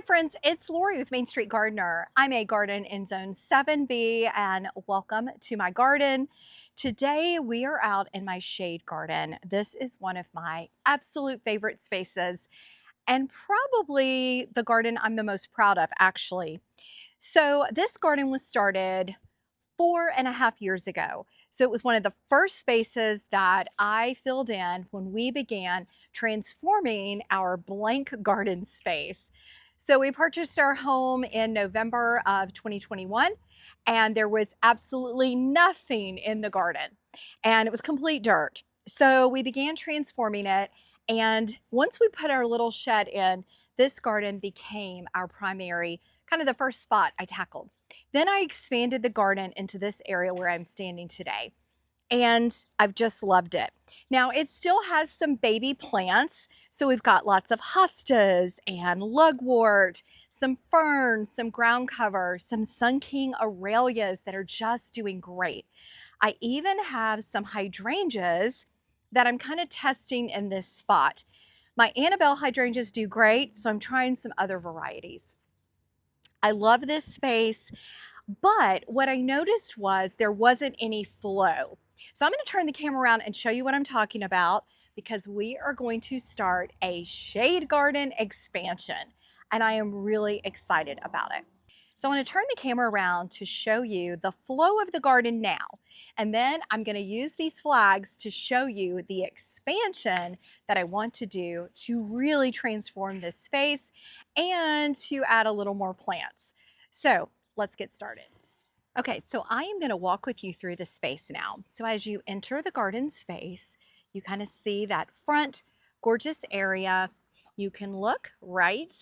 Hi friends, it's Lori with Main Street Gardener. I'm a garden in Zone 7B and welcome to my garden. Today we are out in my shade garden. This is one of my absolute favorite spaces and probably the garden I'm the most proud of actually. So this garden was started 4.5 years ago. So it was one of the first spaces that I filled in when we began transforming our blank garden space. So we purchased our home in November of 2021, and there was absolutely nothing in the garden, and it was complete dirt. So we began transforming it, and once we put our little shed in, this garden became our primary, kind of the first spot I tackled. Then I expanded the garden into this area where I'm standing today, and I've just loved it. Now it still has some baby plants. So we've got lots of hostas and lugwort, some ferns, some ground cover, some Sun King aralias that are just doing great. I even have some hydrangeas that I'm kind of testing in this spot. My Annabelle hydrangeas do great, so I'm trying some other varieties. I love this space. But what I noticed was there wasn't any flow. So I'm going to turn the camera around and show you what I'm talking about because we are going to start a shade garden expansion and I am really excited about it. So I want to turn the camera around to show you the flow of the garden now. And then I'm going to use these flags to show you the expansion that I want to do to really transform this space and to add a little more plants. So let's get started. Okay, so I am going to walk with you through the space now. So as you enter the garden space, you kind of see that front gorgeous area. You can look right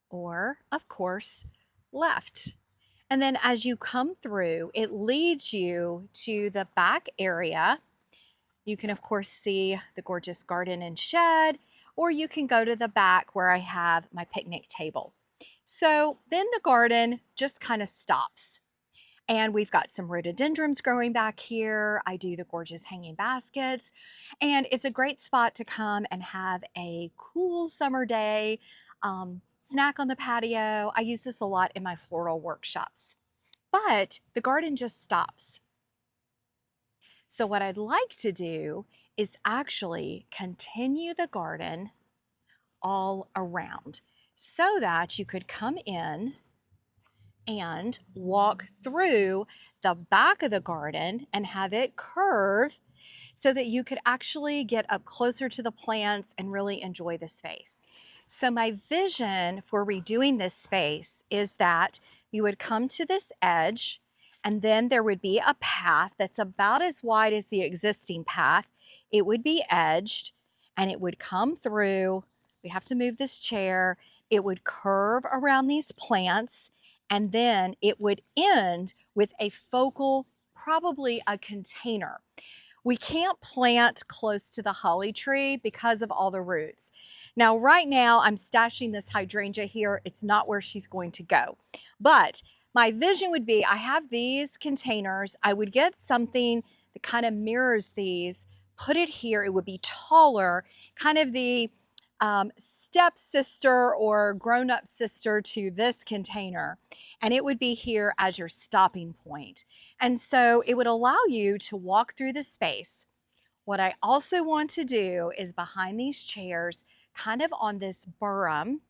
or, of course, left. And then as you come through, it leads you to the back area. You can, of course, see the gorgeous garden and shed, or you can go to the back where I have my picnic table. So then the garden just kind of stops. And we've got some rhododendrons growing back here. I do the gorgeous hanging baskets. And it's a great spot to come and have a cool summer day, snack on the patio. I use this a lot in my floral workshops. But the garden just stops. So what I'd like to do is actually continue the garden all around so that you could come in and walk through the back of the garden and have it curve so that you could actually get up closer to the plants and really enjoy the space. So my vision for redoing this space is that you would come to this edge and then there would be a path that's about as wide as the existing path. It would be edged and it would come through. We have to move this chair. It would curve around these plants and then it would end with a focal, probably a container. We can't plant close to the holly tree because of all the roots. Now, right now, I'm stashing this hydrangea here. It's not where she's going to go. But my vision would be, I have these containers. I would get something that kind of mirrors these, put it here. It would be taller, kind of the stepsister or grown-up sister to this container. And it would be here as your stopping point. And so it would allow you to walk through the space. What I also want to do is behind these chairs, kind of on this berm,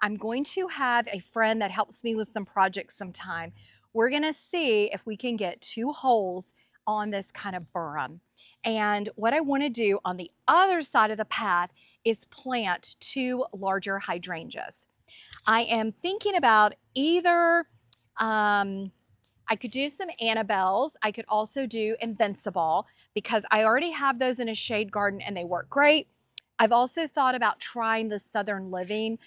I'm going to have a friend that helps me with some projects sometime. We're gonna see if we can get 2 holes on this kind of berm. And what I wanna do on the other side of the path is plant 2 larger hydrangeas. I am thinking about either, I could do some Annabelles. I could also do Invincible because I already have those in a shade garden and they work great. I've also thought about trying the Southern Living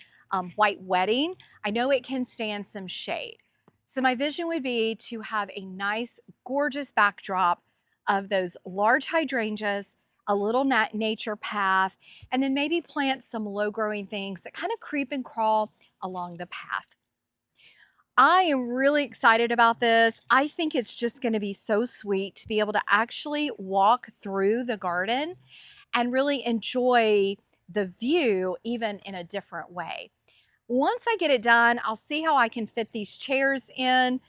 White Wedding. I know it can stand some shade. So my vision would be to have a nice, gorgeous backdrop of those large hydrangeas, a little nature path, and then maybe plant some low-growing things that kind of creep and crawl along the path. I am really excited about this. I think it's just going to be so sweet to be able to actually walk through the garden and really enjoy the view even in a different way. Once I get it done, I'll see how I can fit these chairs in.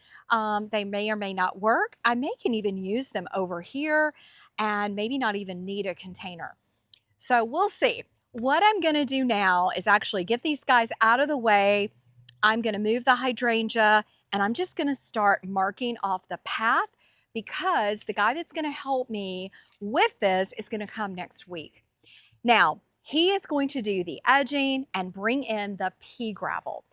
They may or may not work. I may can even use them over here and maybe not even need a container. So we'll see. What I'm gonna do now is actually get these guys out of the way. I'm gonna move the hydrangea and I'm just gonna start marking off the path because the guy that's gonna help me with this is gonna come next week. Now, he is going to do the edging and bring in the pea gravel.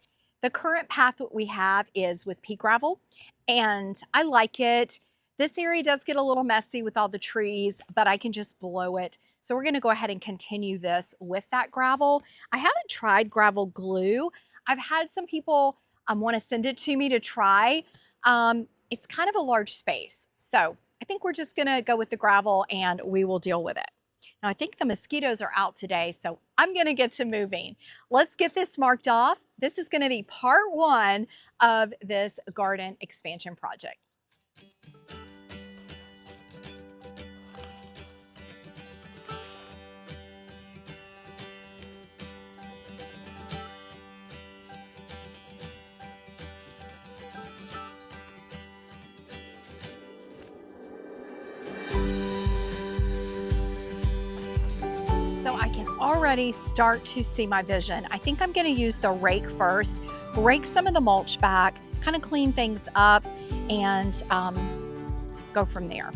The current path that we have is with pea gravel, and I like it. This area does get a little messy with all the trees, but I can just blow it. So we're gonna go ahead and continue this with that gravel. I haven't tried gravel glue. I've had some people wanna send it to me to try. It's kind of a large space. So I think we're just gonna go with the gravel and we will deal with it. Now I think the mosquitoes are out today, so I'm gonna get to moving. Let's get this marked off. This is gonna be part one of this garden expansion project. So I can already start to see my vision. I think I'm gonna use the rake first, rake some of the mulch back, kind of clean things up, and go from there.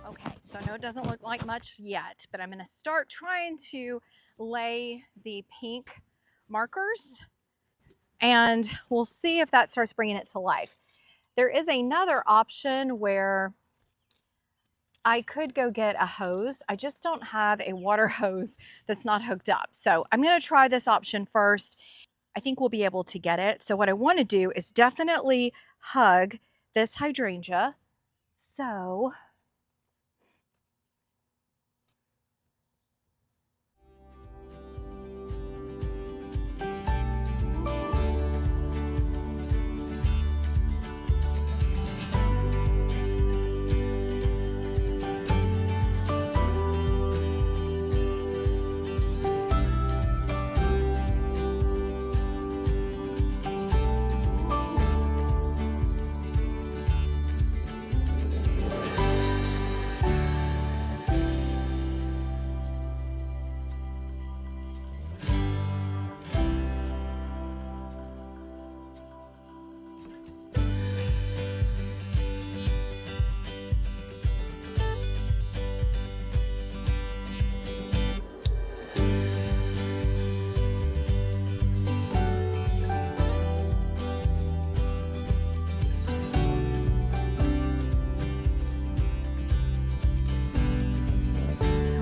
Okay, so I know it doesn't look like much yet, but I'm gonna start trying to lay the pink markers and we'll see if that starts bringing it to life. There is another option where I could go get a hose. I just don't have a water hose that's not hooked up. So I'm gonna try this option first. I think we'll be able to get it. So what I wanna do is definitely hug this hydrangea. So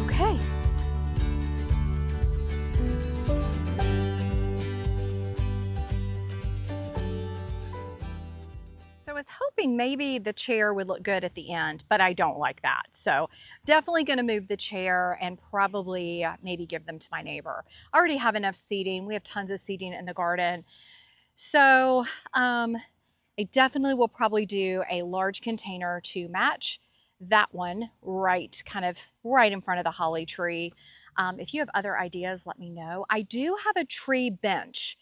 okay. So I was hoping maybe the chair would look good at the end, but I don't like that. So definitely gonna move the chair and probably maybe give them to my neighbor. I already have enough seating. We have tons of seating in the garden. So I definitely will probably do a large container to match that one kind of right in front of the holly tree. If you have other ideas, let me know. I do have a tree bench.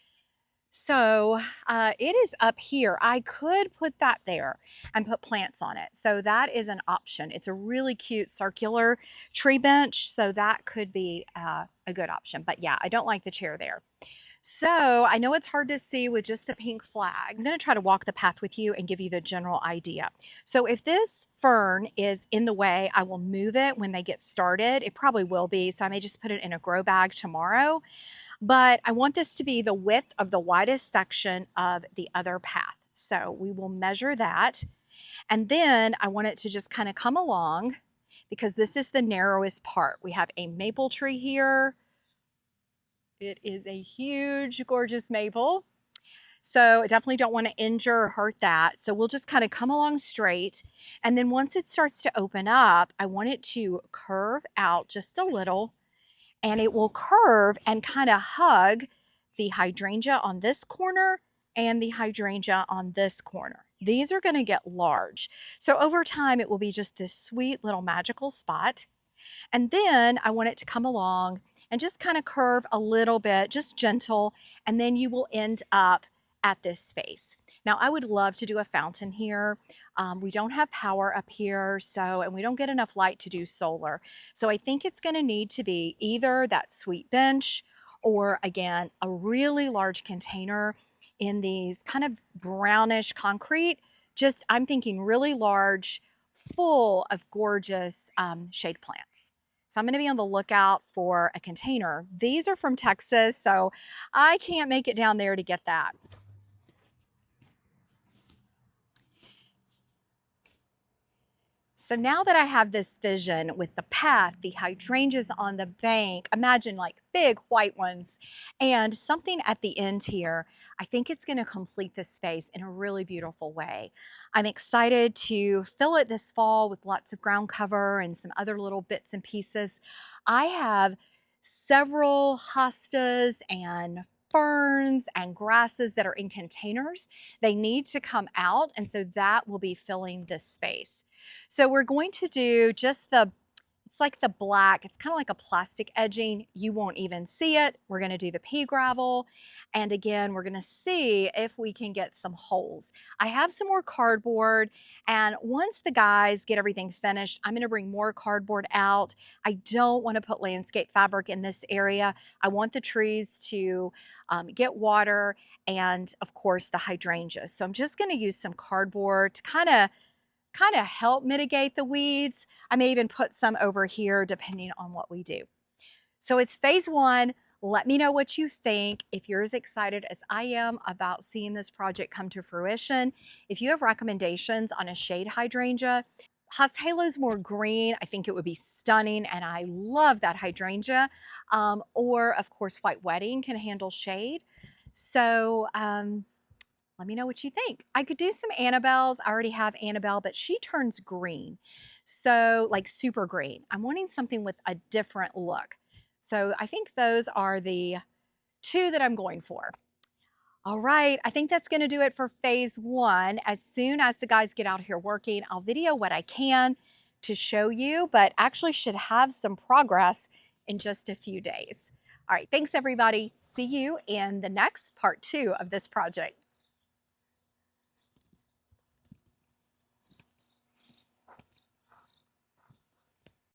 So it is up here. I could put that there and put plants on it. So that is an option. It's a really cute circular tree bench. So that could be a good option. But yeah, I don't like the chair there. So I know it's hard to see with just the pink flags. I'm going to try to walk the path with you and give you the general idea. So if this fern is in the way, I will move it when they get started. It probably will be, so I may just put it in a grow bag tomorrow. But I want this to be the width of the widest section of the other path. So we will measure that. And then I want it to just kind of come along because this is the narrowest part. We have a maple tree here. It is a huge, gorgeous maple. So I definitely don't want to injure or hurt that. So we'll just kind of come along straight. And then once it starts to open up, I want it to curve out just a little, and it will curve and kind of hug the hydrangea on this corner and the hydrangea on this corner. These are going to get large. So over time, it will be just this sweet little magical spot. And then I want it to come along and just kind of curve a little bit, just gentle, and then you will end up at this space. Now, I would love to do a fountain here. We don't have power up here, and we don't get enough light to do solar. So I think it's gonna need to be either that sweet bench or, again, a really large container in these kind of brownish concrete. Just, I'm thinking really large, full of gorgeous shade plants. So I'm going to be on the lookout for a container. These are from Texas, so I can't make it down there to get that. So now that I have this vision with the path, the hydrangeas on the bank, imagine like big white ones, and something at the end here, I think it's going to complete this space in a really beautiful way. I'm excited to fill it this fall with lots of ground cover and some other little bits and pieces. I have several hostas and ferns and grasses that are in containers. They need to come out, and so that will be filling this space. So we're going to do just it's like the black, it's kind of like a plastic edging. You won't even see it. We're going to do the pea gravel. And again, we're going to see if we can get some holes. I have some more cardboard, and once the guys get everything finished, I'm going to bring more cardboard out. I don't want to put landscape fabric in this area. I want the trees to get water and, of course, the hydrangeas. So I'm just going to use some cardboard to kind of help mitigate the weeds. I may even put some over here depending on what we do. So it's phase one. Let me know what you think, if you're as excited as I am about seeing this project come to fruition. If you have recommendations on a shade hydrangea, Haas Halo's more green. I think it would be stunning, and I love that hydrangea. Or, of course, White Wedding can handle shade. So let me know what you think. I could do some Annabelles. I already have Annabelle, but she turns green. So like super green. I'm wanting something with a different look. So I think those are the two that I'm going for. All right, I think that's gonna do it for phase one. As soon as the guys get out here working, I'll video what I can to show you, but actually should have some progress in just a few days. All right, thanks everybody. See you in the next part two of this project.